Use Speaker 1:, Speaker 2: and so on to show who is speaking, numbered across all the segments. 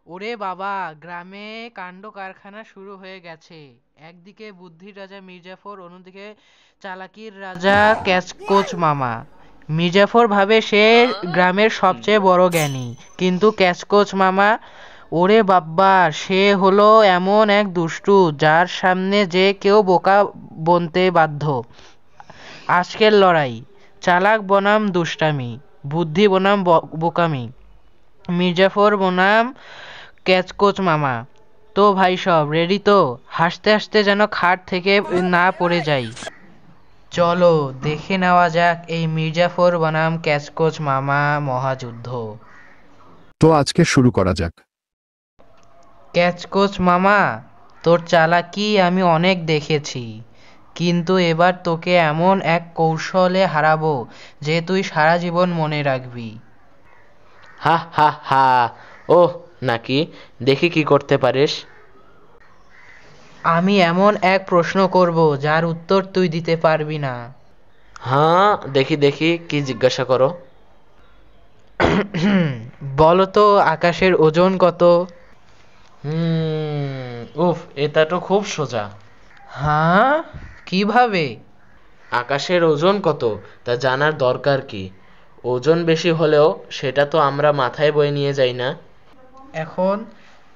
Speaker 1: ওরে বাবা, গ্রামে কাণ্ড কারখানা শুরু হয়ে গেছে। একদিকে বুদ্ধির রাজা মির্জাফর, অন্যদিকে চালাকির রাজা ক্যাচকোচ মামা। মির্জাফর ভাবে সে গ্রামের সবচেয়ে বড় জ্ঞানী, কিন্তু ক্যাচকোচ মামা, ওরে বাব্বা, সে হলো এমন এক দুষ্টু যার সামনে যে কেউ বোকা বনতে বাধ্য। আজকের লড়াই, চালাক বনাম দুষ্টামি, বুদ্ধি বনাম বোকামি, মির্জাফর বনাম ক্যাচকোচ মামা। তো ভাই সব রেডি তো? হাসতে হাসতে যেন খাট থেকে না পড়ে যাই। চলো দেখে নেওয়া যাক এই মির্জাফর বনাম ক্যাচকোচ মামা মহাযুদ্ধ।
Speaker 2: তো আজকে শুরু করা যাক।
Speaker 1: ক্যাচকোচ মামা, তোর চালাকি আমি অনেক দেখেছি, কিন্তু এবার তোকে এমন এক কৌশলে হারাবো যে তুই সারা জীবন মনে রাখবি।
Speaker 3: হা হা হা। ওহ, নাকি, দেখি কি করতে পারিস।
Speaker 1: আমি এমন এক প্রশ্ন করব যার উত্তর তুই দিতে পারবি না।
Speaker 3: হ্যাঁ, দেখি দেখি কি জিজ্ঞাসা করো।
Speaker 1: বলো তো, আকাশের ওজন কত?
Speaker 3: উফ, এটা তো খুব সোজা।
Speaker 1: হ্যাঁ, কিভাবে?
Speaker 3: আকাশের ওজন কত তা জানার দরকার কি? ওজন বেশি হলেও সেটা তো আমরা মাথায় বয়ে নিয়ে যাই না।
Speaker 1: এখন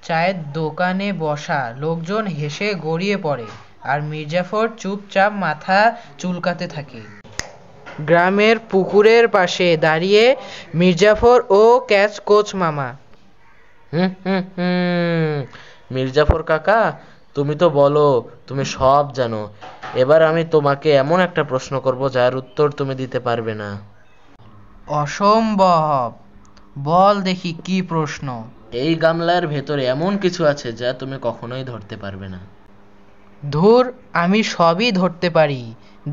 Speaker 1: চায়ের দোকানে বসা লোকজন হেসে গড়িয়ে পড়ে, আর মির্জাফর চুপচাপ মাথা চুলকাতে থাকে। গ্রামের পুকুরের পাশে দাঁড়িয়ে মির্জাফর ও ক্যাচকোচ মামা।
Speaker 3: হুম হুম হুম মির্জাফর কাকা, তুমি তো বলো তুমি সব জানো। এবার আমি তোমাকে এমন একটা প্রশ্ন করব যার উত্তর তুমি দিতে পারবে না।
Speaker 1: অসম্ভব, বল দেখি কি প্রশ্ন।
Speaker 3: এই গামলার ভেতরে এমন কিছু আছে যা তুমি কখনোই ধরতে পারবে না।
Speaker 1: ধুর, আমি সবই ধরতে পারি,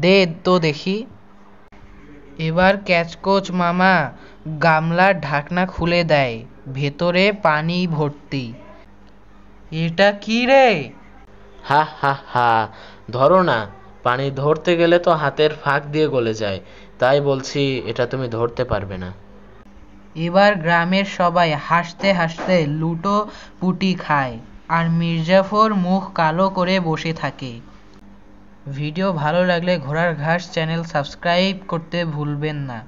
Speaker 1: দে তো দেখি। এবার ক্যাচকোচ মামা গামলার ঢাকনা খুলে দেয়, ভেতরে পানি ভর্তি। এটা কি রে?
Speaker 3: হা হা হা। ধরো না। পানি ধরতে গেলে তো হাতের ফাঁক দিয়ে গলে যায়, তাই বলছি এটা তুমি ধরতে পারবে না।
Speaker 1: এবার গ্রামের সবাই হাসতে হাসতে লুটো পুটি খায়, আর মির্জাফর মুখ কালো করে বসে থাকে। ভিডিও ভালো লাগলে ঘোড়ার ঘাস চ্যানেল সাবস্ক্রাইব করতে ভুলবেন না।